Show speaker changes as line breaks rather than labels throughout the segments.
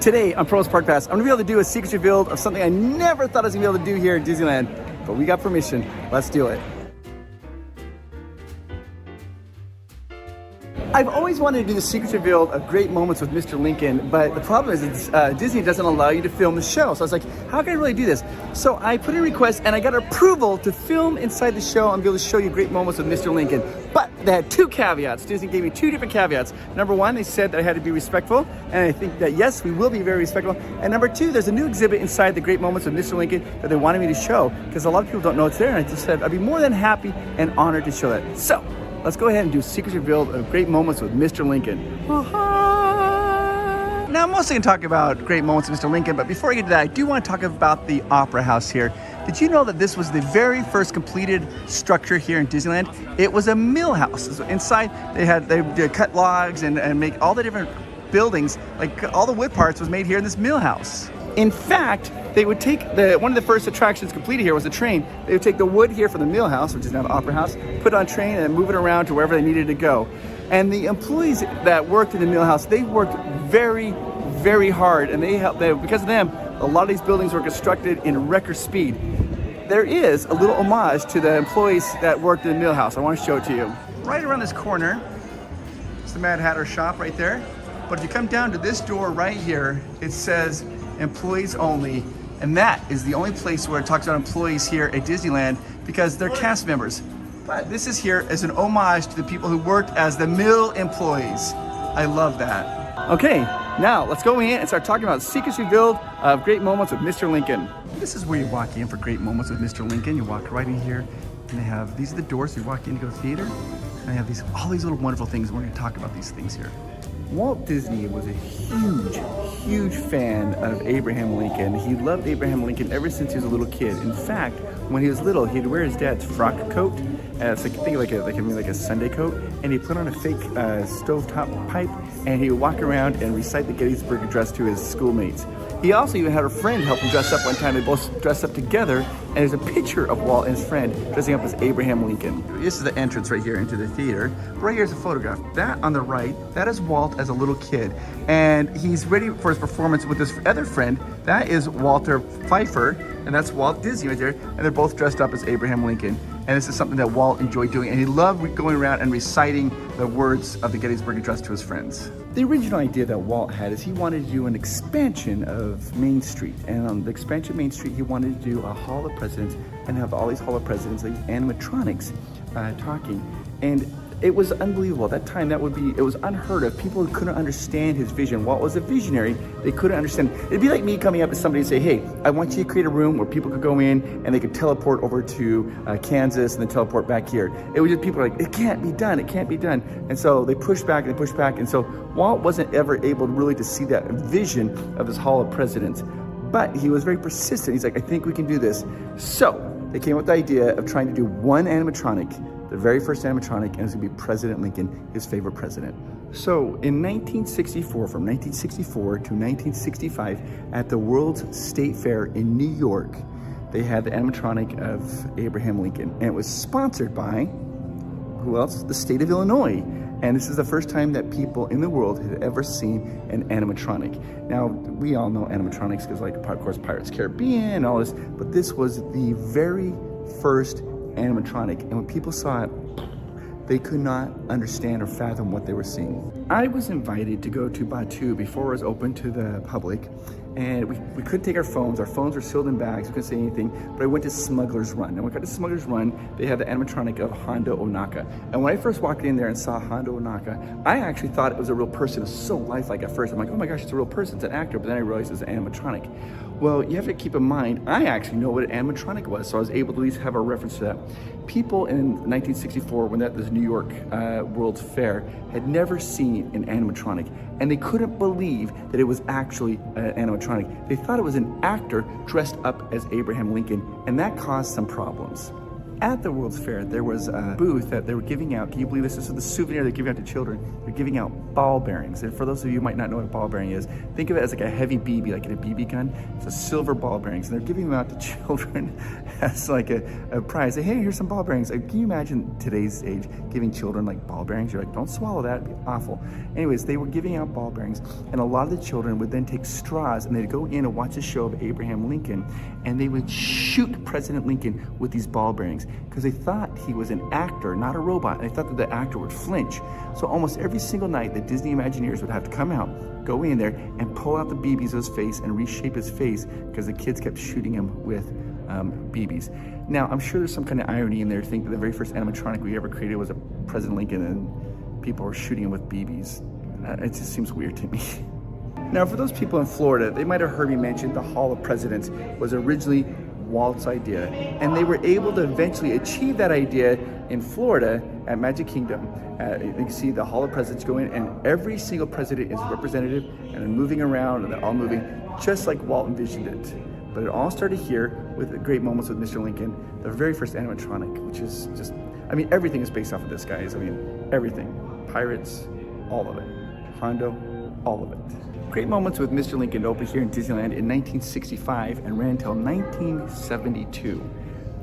Today on Pearls Park Pass, I'm gonna be able to do a secret reveal of something I never thought I was gonna be able to do here at Disneyland, but we got permission. Let's do it. I've always wanted to do the secret reveal of great moments with Mr. Lincoln, but the problem is Disney doesn't allow you to film the show. So I was like, how can I really do this? So I put in a request and I got approval to film inside the show and be able to show you great moments with Mr. Lincoln. But they had two caveats. Disney gave me two different caveats. Number one, they said that I had to be respectful, and I think that yes, we will be very respectful. And number two, there's a new exhibit inside the great moments with Mr. Lincoln that they wanted me to show, because a lot of people don't know it's there, and I just said I'd be more than happy and honored to show that. So let's go ahead and do secret reveal of great moments with Mr. Lincoln. Now, I'm mostly going to talk about great moments with Mr. Lincoln, but before I get to that, I do want to talk about the Opera House here. Did you know that this was the very first completed structure here in Disneyland? It was a mill house. So inside, they cut logs and make all the different buildings, like all the wood parts was made here in this mill house. In fact, they would take one of the first attractions completed here was the train. They would take the wood here from the mill house, which is now the Opera House, put it on a train and move it around to wherever they needed to go. And the employees that worked in the mill house, they worked very, very hard, and because of them, a lot of these buildings were constructed in record speed. There is a little homage to the employees that worked in the mill house. I want to show it to you. Right around this corner, it's the Mad Hatter shop right there. But if you come down to this door right here, it says employees only. And that is the only place where it talks about employees here at Disneyland, because they're cast members. But this is here as an homage to the people who worked as the mill employees. I love that. Okay, now let's go in and start talking about secrets revealed of great moments with Mr. Lincoln. This is where you walk in for great moments with Mr. Lincoln. You walk right in here, and they have, these are the doors. You walk in to go to the theater, and they have all these little wonderful things. We're gonna talk about these things here. Walt Disney was a huge fan of Abraham Lincoln. He loved Abraham Lincoln ever since he was a little kid. In fact, when he was little, he'd wear his dad's frock coat. It's like a Sunday coat, and he put on a fake stovetop pipe, and he would walk around and recite the Gettysburg Address to his schoolmates. He also even had a friend help him dress up one time. They both dressed up together, and there's a picture of Walt and his friend dressing up as Abraham Lincoln. This is the entrance right here into the theater. Right here's a photograph. That on the right, that is Walt as a little kid, and he's ready for his performance with his other friend. That is Walter Pfeiffer, and that's Walt Disney right there, and they're both dressed up as Abraham Lincoln. And this is something that Walt enjoyed doing, and he loved going around and reciting the words of the Gettysburg Address to his friends. The original idea that Walt had is he wanted to do an expansion of Main Street, and on the expansion of Main Street, he wanted to do a Hall of Presidents and have all these Hall of Presidents, like animatronics, talking. And it was unbelievable. At that time, it was unheard of. People couldn't understand his vision. Walt was a visionary. They couldn't understand. It'd be like me coming up to somebody and say, hey, I want you to create a room where people could go in and they could teleport over to Kansas and then teleport back here. It was just people were like, it can't be done. It can't be done. And so they pushed back and they pushed back. And so Walt wasn't ever able really to see that vision of this Hall of Presidents. But he was very persistent. He's like, I think we can do this. So they came up with the idea of trying to do one animatronic, the very first animatronic, and it was gonna be President Lincoln, his favorite president. So in 1964, from 1964 to 1965, at the World's State Fair in New York, they had the animatronic of Abraham Lincoln, and it was sponsored by, who else? The state of Illinois. And this is the first time that people in the world had ever seen an animatronic. Now, we all know animatronics because, like, of course, Pirates of the Caribbean and all this, but this was the very first animatronic, and when people saw it, they could not understand or fathom what they were seeing. I was invited to go to Batuu before it was open to the public, and we couldn't take our phones. Our phones were sealed in bags. We couldn't say anything, but I went to Smuggler's Run. And when we got to Smuggler's Run, they had the animatronic of Hondo Ohnaka. And when I first walked in there and saw Hondo Ohnaka, I actually thought it was a real person. It was so lifelike at first. I'm like, oh my gosh, it's a real person, it's an actor. But then I realized it was an animatronic. Well, you have to keep in mind, I actually know what an animatronic was, so I was able to at least have a reference to that. People in 1964, when this New York World's Fair, had never seen an animatronic, and they couldn't believe that it was actually an animatronic. They thought it was an actor dressed up as Abraham Lincoln, and that caused some problems. at the World's Fair, there was a booth that they were giving out. Can you believe this? This is the souvenir they're giving out to children. They're giving out ball bearings. And for those of you who might not know what a ball bearing is, think of it as like a heavy BB, like in a BB gun. It's a silver ball bearings. And they're giving them out to children as like a prize. Say, hey, here's some ball bearings. Can you imagine today's age giving children like ball bearings? You're like, don't swallow that, it'd be awful. Anyways, they were giving out ball bearings, and a lot of the children would then take straws and they'd go in and watch a show of Abraham Lincoln, and they would shoot President Lincoln with these ball bearings because they thought he was an actor, not a robot, and they thought that the actor would flinch. So almost every single night, the Disney Imagineers would have to come out, go in there, and pull out the BBs of his face and reshape his face because the kids kept shooting him with BBs. Now, I'm sure there's some kind of irony in there to think that the very first animatronic we ever created was a President Lincoln and people were shooting him with BBs. It just seems weird to me. Now, for those people in Florida, they might have heard me mention the Hall of Presidents was originally Walt's idea, and they were able to eventually achieve that idea in Florida at Magic Kingdom. You can see the Hall of Presidents go in, and every single president is representative, and they're moving around, and they're all moving just like Walt envisioned it. But it all started here with the Great Moments with Mr. Lincoln, the very first animatronic, which is just, I mean, everything is based off of this, guys. I mean, everything. Pirates, all of it. Hondo, all of it. Great Moments with Mr. Lincoln opened here in Disneyland in 1965 and ran until 1972.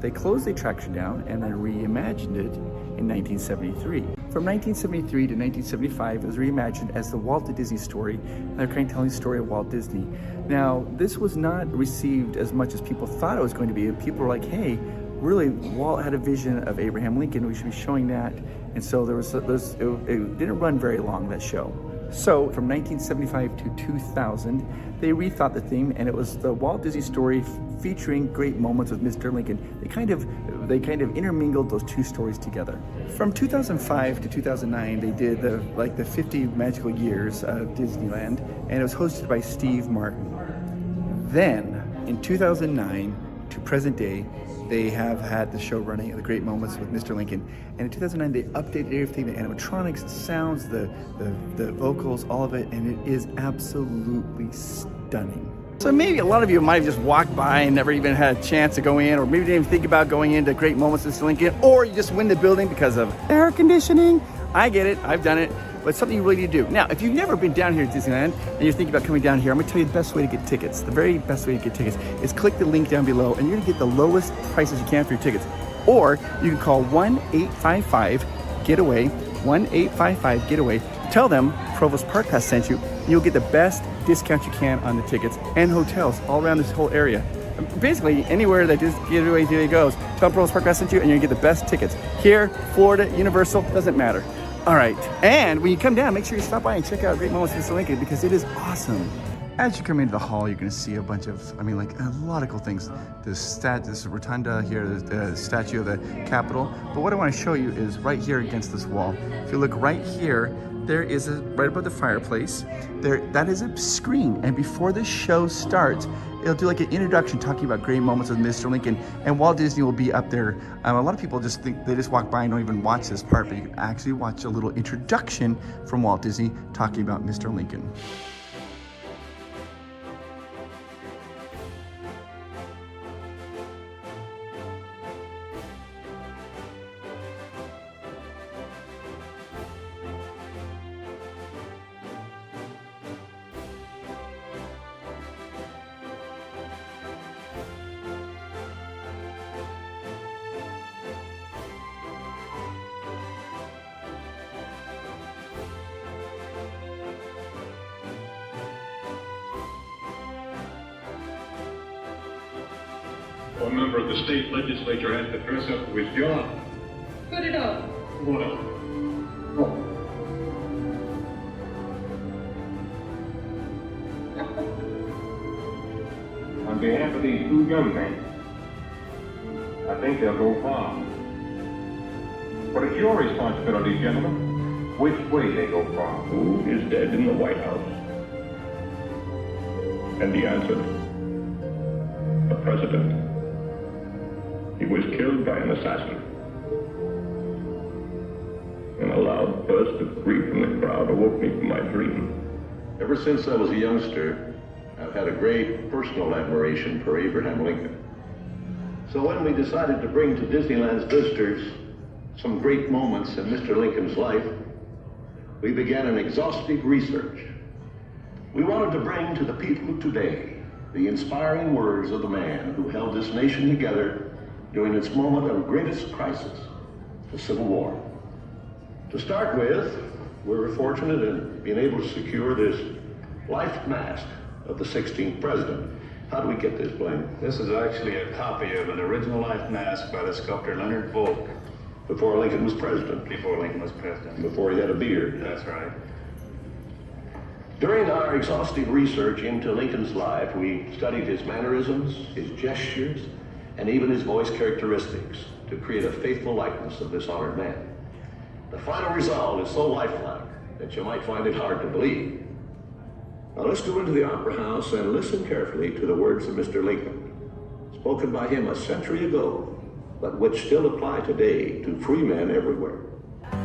They closed the attraction down and then reimagined it in 1973. From 1973 to 1975, it was reimagined as the Walt Disney Story, and they're kind of telling the story of Walt Disney. Now, this was not received as much as people thought it was going to be. People were like, hey, really, Walt had a vision of Abraham Lincoln, we should be showing that. And so it didn't run very long, that show. So from 1975 to 2000, they rethought the theme, and it was the Walt Disney Story featuring Great Moments with Mr. Lincoln. They kind of intermingled those two stories together. From 2005 to 2009, they did the 50 magical years of Disneyland, and it was hosted by Steve Martin. Then in 2009 to present day, they have had the show running, The Great Moments with Mr. Lincoln. And in 2009, they updated everything, the animatronics, the sounds, the vocals, all of it, and it is absolutely stunning. So maybe a lot of you might have just walked by and never even had a chance to go in, or maybe didn't even think about going into Great Moments with Mr. Lincoln, or you just win the building because of air conditioning. I get it, I've done it. But it's something you really need to do. Now, if you've never been down here at Disneyland and you're thinking about coming down here, I'm gonna tell you the best way to get tickets. The very best way to get tickets is click the link down below, and you're gonna get the lowest prices you can for your tickets. Or you can call 1-855-GETAWAY, 1-855-GETAWAY. Tell them Provost Park Pass sent you, and you'll get the best discount you can on the tickets and hotels all around this whole area. Basically, anywhere that Getaway Theory goes, tell Provost Park Pass sent you, and you're gonna get the best tickets. Here, Florida, Universal, doesn't matter. All right, and when you come down, make sure you stop by and check out Great Moments with Mr. Lincoln because it is awesome. As you come into the hall, you're gonna see a bunch of, a lot of cool things. This rotunda here, the statue of the Capitol. But what I wanna show you is right here against this wall. If you look right here, there is right above the fireplace, that is a screen. And before the show starts, it'll do like an introduction talking about Great Moments with Mr. Lincoln, and Walt Disney will be up there. A lot of people just think, they just walk by and don't even watch this part, but you can actually watch a little introduction from Walt Disney talking about Mr. Lincoln.
A member of the state legislature has to dress up to his job.
Put it up.
What up? Oh. On behalf of these two young men, I think they'll go far. But it's your responsibility, gentlemen, which way they go far. Who is dead in the White House? And the answer, the president. He was killed by an assassin. And a loud burst of grief from the crowd awoke me from my dream.
Ever since I was a youngster, I've had a great personal admiration for Abraham Lincoln. So when we decided to bring to Disneyland's visitors some great moments in Mr. Lincoln's life, we began an exhaustive research. We wanted to bring to the people of today the inspiring words of the man who held this nation together during its moment of greatest crisis, the Civil War. To start with, we were fortunate in being able to secure this life mask of the 16th president. How do we get this, Blaine?
This is actually a copy of an original life mask by the sculptor Leonard Volk.
Before Lincoln was president.
Before Lincoln was president.
Before he had a beard.
That's right.
During our exhaustive research into Lincoln's life, we studied his mannerisms, his gestures, and even his voice characteristics to create a faithful likeness of this honored man. The final result is so lifelike that you might find it hard to believe. Now let's go into the Opera House and listen carefully to the words of Mr. Lincoln, spoken by him a century ago, but which still apply today to free men everywhere.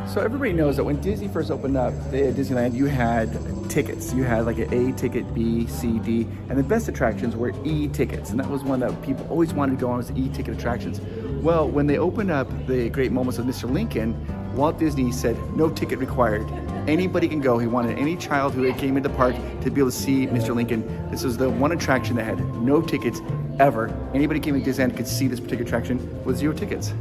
So everybody knows that when Disney first opened up at Disneyland, you had tickets. You had like an A ticket, B, C, D, and the best attractions were E tickets. And that was one that people always wanted to go on, was the E ticket attractions. Well, when they opened up the Great Moments of Mr. Lincoln, Walt Disney said no ticket required. Anybody can go. He wanted any child who came into the park to be able to see Mr. Lincoln. This was the one attraction that had no tickets ever. Anybody came to Disneyland could see this particular attraction with 0 tickets.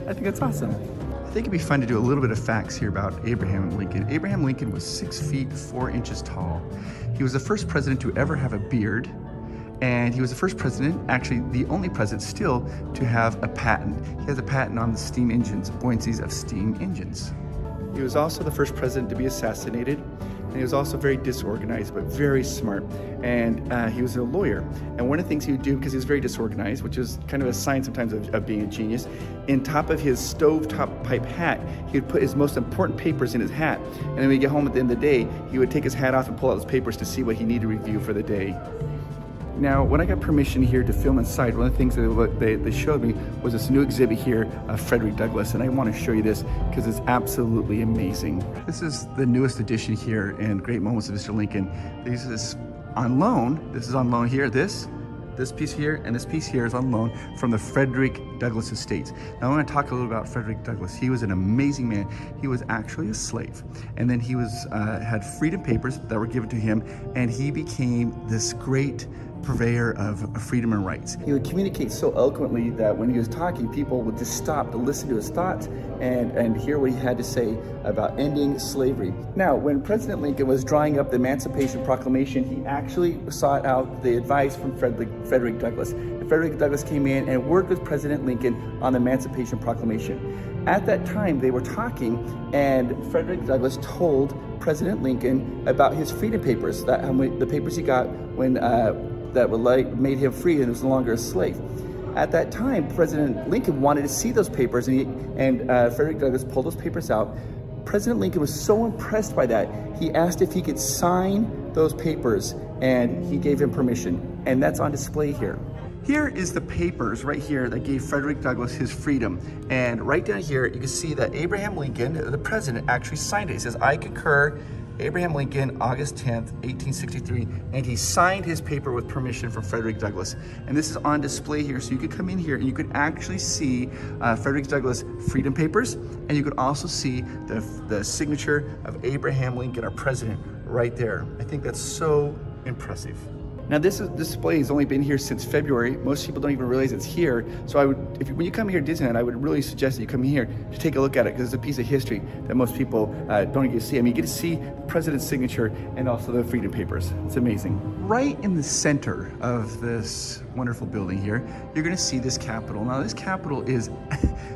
I think that's awesome. I think it'd be fun to do a little bit of facts here about Abraham Lincoln. Abraham Lincoln was 6 feet 4 inches tall. He was the first president to ever have a beard, and he was the first president, actually the only president still, to have a patent. He has a patent on the steam engines, buoyancies of steam engines. He was also the first president to be assassinated, and he was also very disorganized, but very smart. And he was a lawyer. And one of the things he would do, because he was very disorganized, which is kind of a sign sometimes of being a genius, in top of his stovetop pipe hat, he would put his most important papers in his hat. And then when he'd get home at the end of the day, he would take his hat off and pull out his papers to see what he needed to review for the day. Now, when I got permission here to film inside, one of the things that they showed me was this new exhibit here of Frederick Douglass, and I want to show you this because it's absolutely amazing. This is the newest edition here in Great Moments of Mr. Lincoln. This is on loan. This is on loan here. This piece here and this piece here is on loan from the Frederick Douglass Estates. Now I want to talk a little about Frederick Douglass. He was an amazing man. He was actually a slave, and then he was had freedom papers that were given to him, and he became this great purveyor of freedom and rights. He would communicate so eloquently that when he was talking, people would just stop to listen to his thoughts and hear what he had to say about ending slavery. Now, when President Lincoln was drawing up the Emancipation Proclamation, he actually sought out the advice from Frederick Douglass. And Frederick Douglass came in and worked with President Lincoln on the Emancipation Proclamation. At that time, they were talking, and Frederick Douglass told President Lincoln about his freedom papers, the papers he got when that made him free and was no longer a slave. At that time, President Lincoln wanted to see those papers, and Frederick Douglass pulled those papers out. President Lincoln was so impressed by that, he asked if he could sign those papers, and he gave him permission, and that's on display here. Here is the papers right here that gave Frederick Douglass his freedom. And right down here, you can see that Abraham Lincoln, the president, actually signed it. He says, "I concur, Abraham Lincoln, August 10th, 1863, and he signed his paper with permission from Frederick Douglass. And this is on display here, so you could come in here and you could actually see Frederick Douglass freedom papers, and you could also see the signature of Abraham Lincoln, our president, right there. I think that's so impressive. Now this display has only been here since February. Most people don't even realize it's here. So when you come here to Disneyland, I would really suggest that you come here to take a look at it, because it's a piece of history that most people don't get to see. I mean, you get to see the president's signature and also the freedom papers. It's amazing. Right in the center of this wonderful building here, you're gonna see this Capitol. Now this Capitol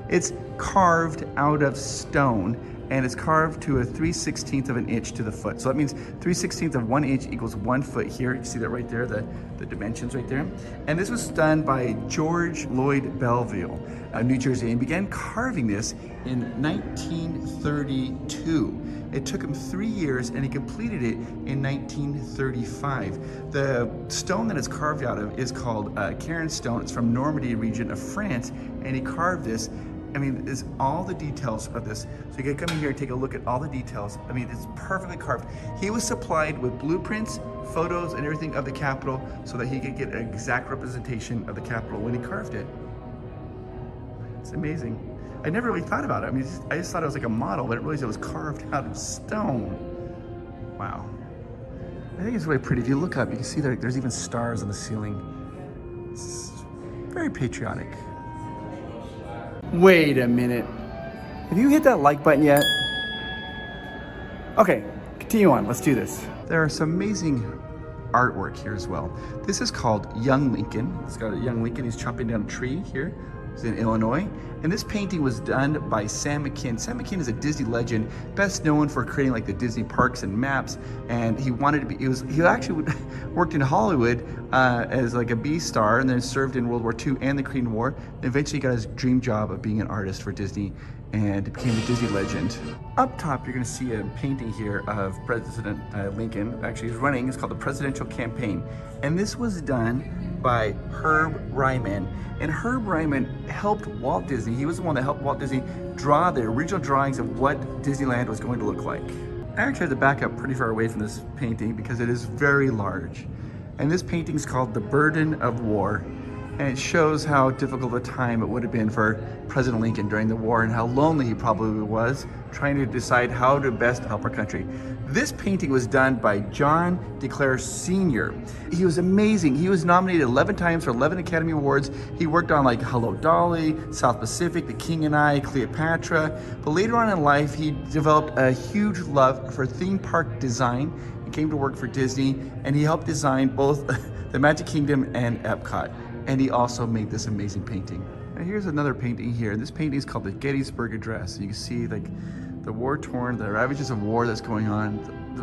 it's carved out of stone, and it's carved to a 3/16 of an inch to the foot. So that means 3/16 of 1 inch equals 1 foot here. You see that right there, the dimensions right there. And this was done by George Lloyd Belleville, New Jersey, and began carving this in 1932. It took him 3 years, and he completed it in 1935. The stone that it's carved out of is called Caron stone. It's from Normandy region of France, and he carved this. I mean, it's all the details of this. So you can come in here and take a look at all the details. I mean, it's perfectly carved. He was supplied with blueprints, photos, and everything of the Capitol so that he could get an exact representation of the Capitol when he carved it. It's amazing. I never really thought about it. I mean, I just thought it was like a model, but I didn't realize it was carved out of stone. Wow. I think it's really pretty. If you look up, you can see that there's even stars on the ceiling. It's very patriotic. Wait a minute. Have you hit that like button yet? Okay, continue on. Let's do this. There are some amazing artwork here as well. This is called Young Lincoln. It's got a young Lincoln. He's chopping down a tree here. It's in Illinois. And this painting was done by Sam McKim. Sam McKim is a Disney legend, best known for creating like the Disney parks and maps. And he wanted to be, he actually worked in Hollywood as like a B star, and then served in World War II and the Korean War. And eventually got his dream job of being an artist for Disney and became a Disney legend. Up top, you're gonna see a painting here of President Lincoln. Actually, he's running. It's called the Presidential Campaign. And this was done by Herb Ryman. And Herb Ryman helped Walt Disney. He was the one that helped Walt Disney draw the original drawings of what Disneyland was going to look like. I actually had to back up pretty far away from this painting because it is very large. And this painting is called The Burden of War. And it shows how difficult a time it would have been for President Lincoln during the war and how lonely he probably was trying to decide how to best help our country. This painting was done by John DeClaire Sr. He was amazing. He was nominated 11 times for 11 Academy Awards. He worked on like Hello Dolly, South Pacific, The King and I, Cleopatra. But later on in life, he developed a huge love for theme park design and came to work for Disney. And he helped design both the Magic Kingdom and Epcot. And he also made this amazing painting. Now here's another painting here. This painting is called the Gettysburg Address. You can see like the war-torn, the ravages of war that's going on,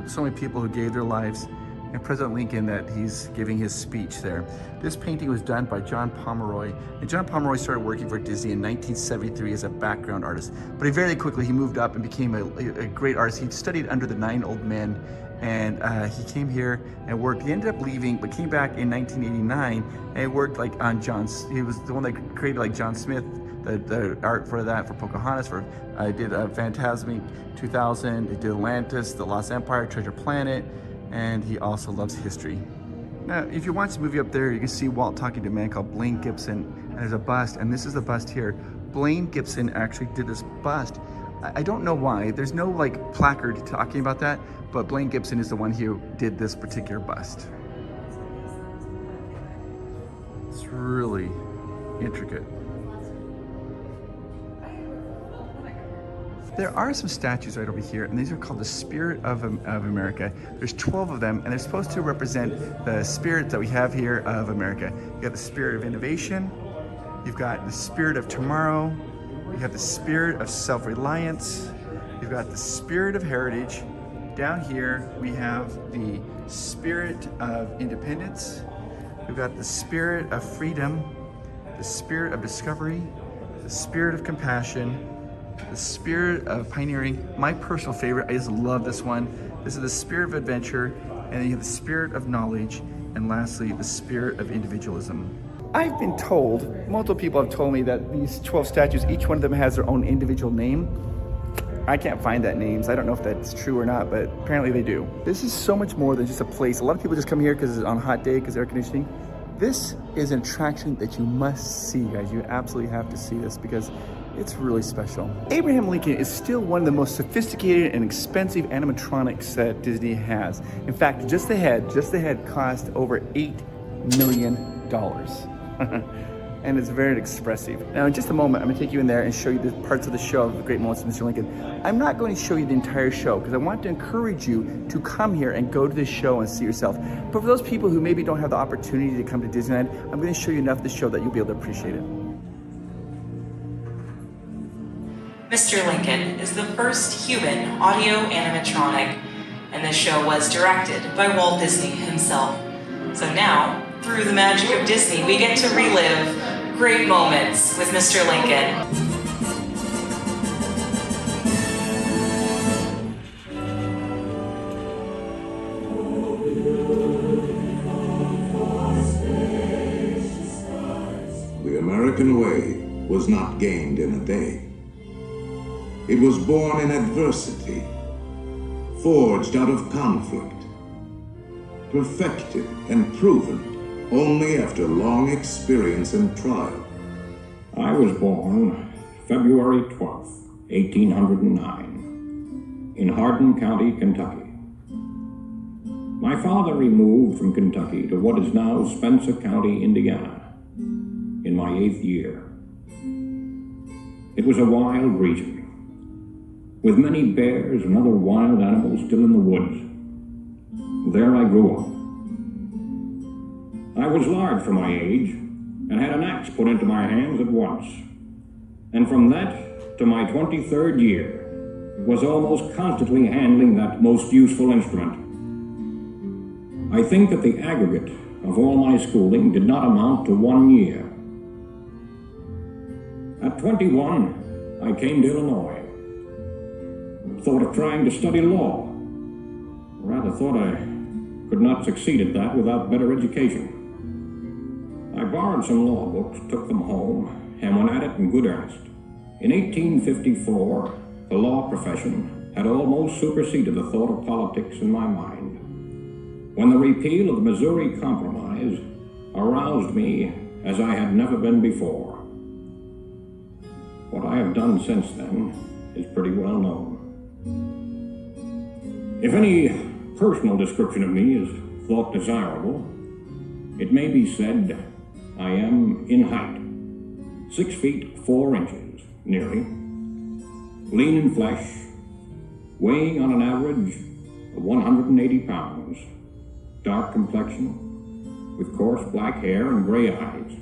so many people who gave their lives, and President Lincoln that he's giving his speech there. This painting was done by John Pomeroy, and John Pomeroy started working for Disney in 1973 as a background artist. But very quickly he moved up and became a great artist. He studied under the 9 old men, and he came here and worked. He ended up leaving, but came back in 1989 and worked like on he was the one that created like John Smith, the art for that, for Pocahontas, I did Fantasmic 2000, he did Atlantis, The Lost Empire, Treasure Planet, and he also loves history. Now, if you watch the movie up there, you can see Walt talking to a man called Blaine Gibson, and there's a bust, and this is the bust here. Blaine Gibson actually did this bust. I don't know why. There's no like placard talking about that, but Blaine Gibson is the one who did this particular bust. It's really intricate. There are some statues right over here, and these are called the Spirit of America. There's 12 of them, and they're supposed to represent the spirit that we have here of America. You got the spirit of innovation, you've got the spirit of tomorrow, you have the spirit of self-reliance, you've got the spirit of heritage. Down here, we have the spirit of independence, we've got the spirit of freedom, the spirit of discovery, the spirit of compassion, the spirit of pioneering. My personal favorite, I just love this one. This is the spirit of adventure, and then you have the spirit of knowledge, and lastly, the spirit of individualism. I've been told, multiple people have told me that these 12 statues, each one of them has their own individual name. I can't find that names. I don't know if that's true or not, but apparently they do. This is so much more than just a place. A lot of people just come here because it's on a hot day, because air conditioning. This is an attraction that you must see, guys. You absolutely have to see this because it's really special. Abraham Lincoln is still one of the most sophisticated and expensive animatronics that Disney has. In fact, just the head cost over $8 million. And it's very expressive. Now, in just a moment, I'm gonna take you in there and show you the parts of the show of the Great Moments of Mr. Lincoln. I'm not going to show you the entire show because I want to encourage you to come here and go to this show and see yourself. But for those people who maybe don't have the opportunity to come to Disneyland, I'm gonna show you enough of the show that you'll be able to appreciate it.
Mr. Lincoln is the first human audio animatronic, and the show was directed by Walt Disney himself. So now, through the magic of Disney, we get to relive great moments with Mr. Lincoln.
The American way was not gained in a day. It was born in adversity, forged out of conflict, perfected and proven only after long experience and trial.
I was born
February 12th, 1809, in Hardin County, Kentucky. My father removed from Kentucky to what is now Spencer County, Indiana, in my 8th year. It was a wild region, with many bears and other wild animals still in the woods. There I grew up. I was large for my age, and had an axe put into my hands at once. And from that to my 23rd year, was almost constantly handling that most useful instrument. I think that the aggregate of all my schooling did not amount to 1 year. At 21, I came to Illinois. Thought of trying to study law. Rather thought I could not succeed at that without better education. I borrowed some law books, took them home, and went at it in good earnest. In 1854, the law profession had almost superseded the thought of politics in my mind, when the repeal of the Missouri Compromise aroused me as I had never been before. What I have done since then is pretty well known. If any personal description of me is thought desirable, it may be said I am in height, 6 feet 4 inches, nearly, lean in flesh, weighing on an average of 180 pounds, dark complexion, with coarse black hair and gray eyes,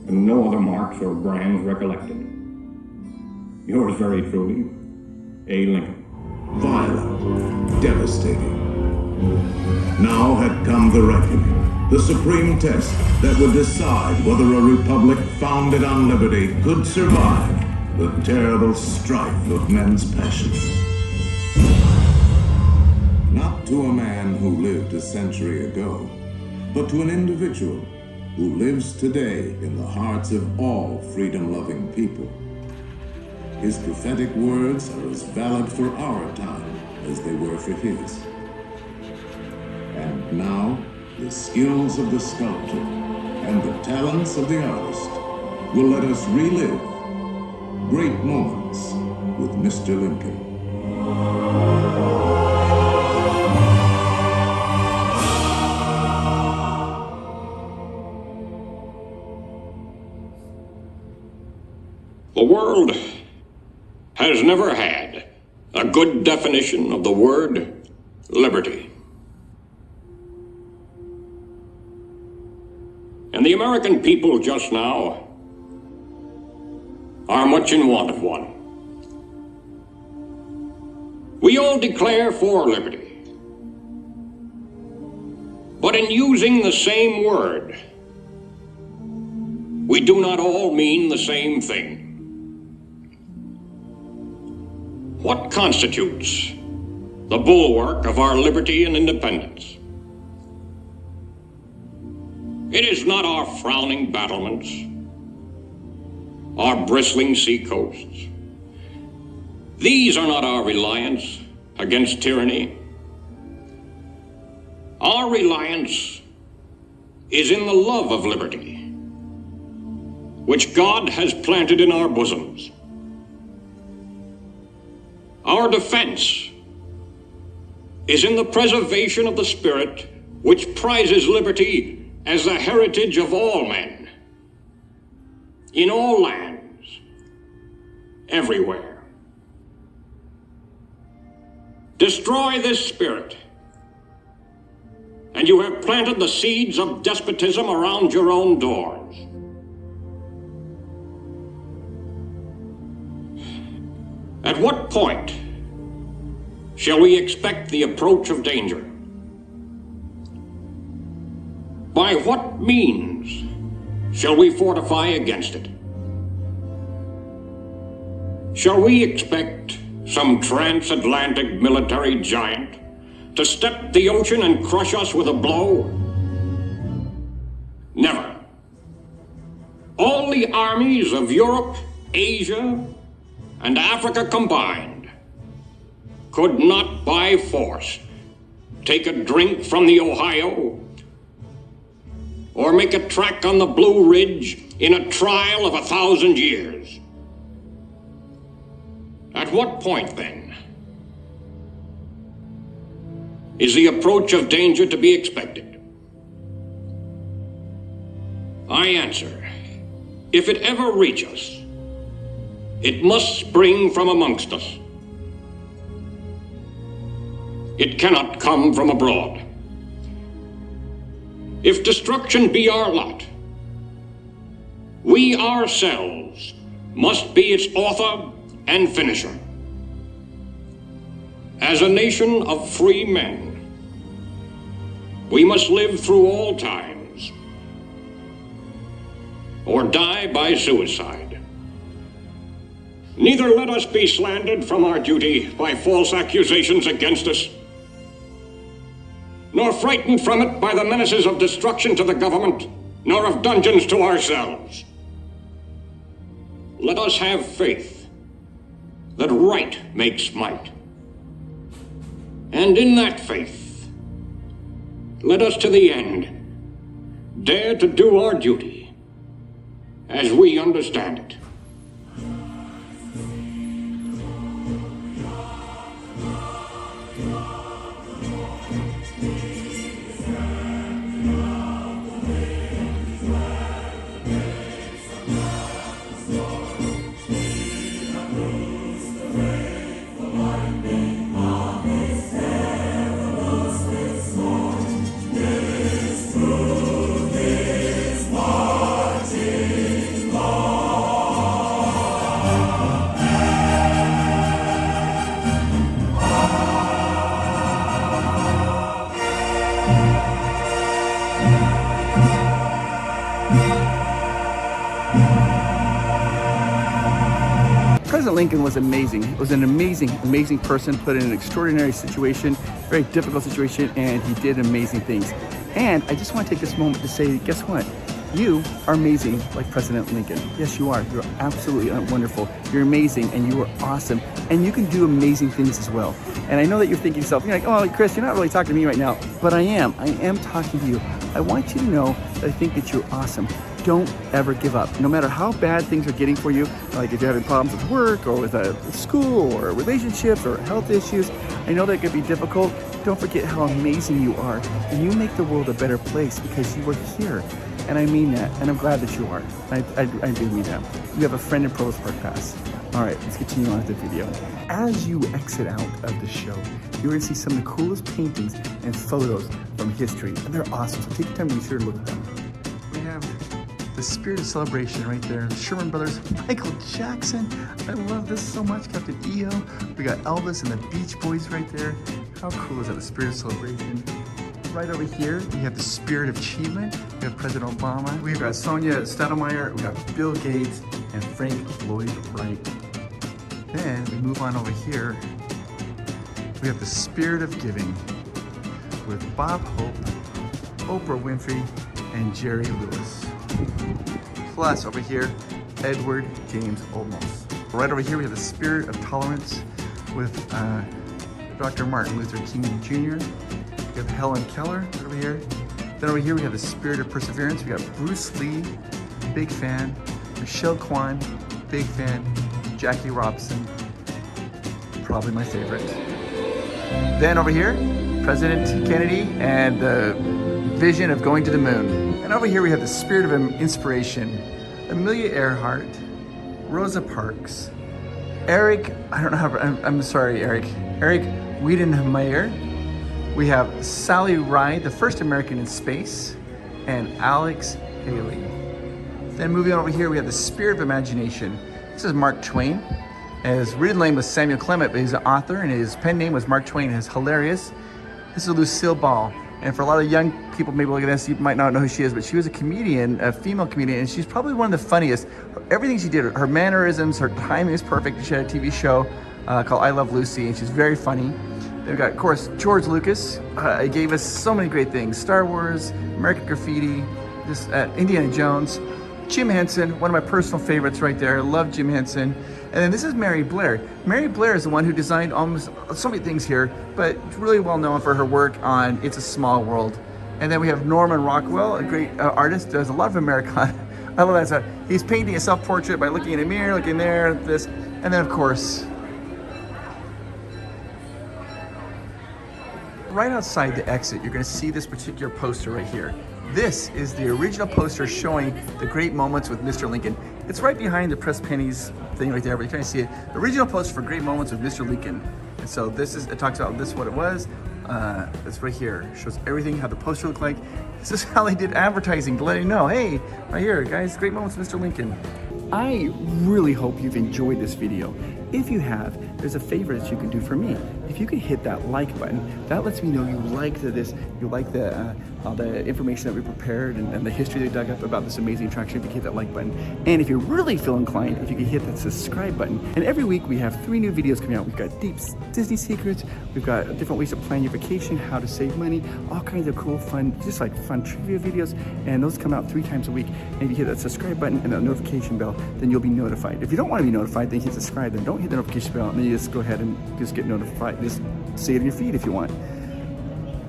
and no other marks or brands recollected. Yours very truly, A. Lincoln.
Violent, devastating. Now had come the reckoning, the supreme test that would decide whether a republic founded on liberty could survive the terrible strife of men's passions. Not to a man who lived a century ago, but to an individual who lives today in the hearts of all freedom-loving people. His prophetic words are as valid for our time as they were for his. And now, the skills of the sculptor and the talents of the artist will let us relive great moments with Mr. Lincoln.
The world has never had a good definition of the word liberty. And the American people just now are much in want of one. We all declare for liberty, but in using the same word, we do not all mean the same thing. What constitutes the bulwark of our liberty and independence? It is not our frowning battlements, our bristling seacoasts. These are not our reliance against tyranny. Our reliance is in the love of liberty, which God has planted in our bosoms. Our defense is in the preservation of the spirit which prizes liberty as the heritage of all men, in all lands, everywhere. Destroy this spirit, and you have planted the seeds of despotism around your own doors. At what point shall we expect the approach of danger? By what means shall we fortify against it? Shall we expect some transatlantic military giant to step the ocean and crush us with a blow? Never. All the armies of Europe, Asia, and Africa combined could not by force take a drink from the Ohio or make a track on the Blue Ridge in a trial of 1,000 years. At what point, then, is the approach of danger to be expected? I answer, if it ever reach us, it must spring from amongst us. It cannot come from abroad. If destruction be our lot, we ourselves must be its author and finisher. As a nation of free men, we must live through all times, or die by suicide. Neither let us be slandered from our duty by false accusations against us, nor frightened from it by the menaces of destruction to the government, nor of dungeons to ourselves. Let us have faith that right makes might. And in that faith, let us to the end dare to do our duty as we understand it.
President Lincoln was amazing. He was an amazing person, put in an extraordinary situation, very difficult situation, and he did amazing things. And I just want to take this moment to say, guess what? You are amazing like President Lincoln. Yes, you are. You're absolutely wonderful. You're amazing and you are awesome. And you can do amazing things as well. And I know that you're thinking to yourself, you're like, oh, Chris, you're not really talking to me right now. But I am talking to you. I want you to know that I think that you're awesome. Don't ever give up. No matter how bad things are getting for you, like if you're having problems with work or with school or relationships or health issues, I know that can be difficult. Don't forget how amazing you are. And you make the world a better place because you are here. And I mean that. And I'm glad that you are. I do mean that. You have a friend in Provost Park Pass. All right, let's continue on with the video. As you exit out of the show, you're going to see some of the coolest paintings and photos from history. And they're awesome. So take your time to be sure to look at them. We have the Spirit of Celebration right there. Sherman Brothers, Michael Jackson. I love this so much. Captain EO. We got Elvis and the Beach Boys right there. How cool is that? The Spirit of Celebration. Right over here, we have the Spirit of Achievement. We have President Obama. We've got Sonia Stoudemire. We got Bill Gates and Frank Lloyd Wright. Then we move on over here. We have the Spirit of Giving with Bob Hope, Oprah Winfrey, and Jerry Lewis. Plus over here, Edward James Olmos. Right over here, we have the Spirit of Tolerance with Dr. Martin Luther King Jr. We have Helen Keller right over here. Then over here, we have the Spirit of Perseverance. We got Bruce Lee, big fan. Michelle Kwan, big fan. Jackie Robinson, probably my favorite. Then over here, President Kennedy and the vision of going to the moon. And over here we have the Spirit of Inspiration, Amelia Earhart, Rosa Parks, Eric Weidenmayer. We have Sally Ride, the first American in space, and Alex Haley. Then moving on over here, we have the Spirit of Imagination. This is Mark Twain. His real name was Samuel Clement, but he's an author, and his pen name was Mark Twain, and it's hilarious. This is Lucille Ball. And for a lot of young people maybe looking at this, you might not know who she is, but she was a comedian, a female comedian, and she's probably one of the funniest. Everything she did, her mannerisms, her timing is perfect. She had a TV show called I Love Lucy, and she's very funny. Then we've got, of course, George Lucas. He gave us so many great things. Star Wars, American Graffiti, Indiana Jones. Jim Henson, one of my personal favorites right there. I love Jim Henson. And then this is Mary Blair. Mary Blair is the one who designed almost so many things here, but really well known for her work on It's a Small World. And then we have Norman Rockwell, a great artist, does a lot of Americana. I love that stuff. He's painting a self-portrait by looking in a mirror, looking there, this. And then of course, right outside the exit, you're going to see this particular poster right here. This is the original poster showing the great moments with Mr. Lincoln. It's right behind the press pennies thing right there, but you can't see it. The original poster for Great Moments with Mr. Lincoln. And so this is, it talks about this, what it was. It's right here. It shows everything, how the poster looked like. This is how they did advertising to let you know, hey, right here, guys, Great Moments with Mr. Lincoln. I really hope you've enjoyed this video. If you have, there's a favor that you can do for me. If you can hit that like button, that lets me know you liked this, you like all the information that we prepared and the history they dug up about this amazing attraction. If you hit that like button, and if you really feel inclined, if you can hit that subscribe button. And every week we have 3 new videos coming out. We've got deep Disney secrets, we've got different ways to plan your vacation, how to save money, all kinds of cool, fun, just like fun trivia videos, and those come out 3 times a week. And if you hit that subscribe button and that notification bell, then you'll be notified. If you don't want to be notified, then hit subscribe, then don't hit the notification bell, and then you just go ahead and just get notified. Just see it in your feed if you want.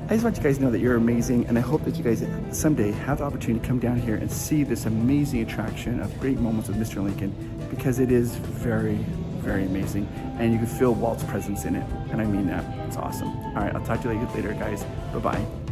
I just want you guys to know that you're amazing, and I hope that you guys someday have the opportunity to come down here and see this amazing attraction of Great Moments with Mr. Lincoln, because it is very, very amazing, and you can feel Walt's presence in it, and I mean that. It's awesome. All right, I'll talk to you later, guys. Bye-bye.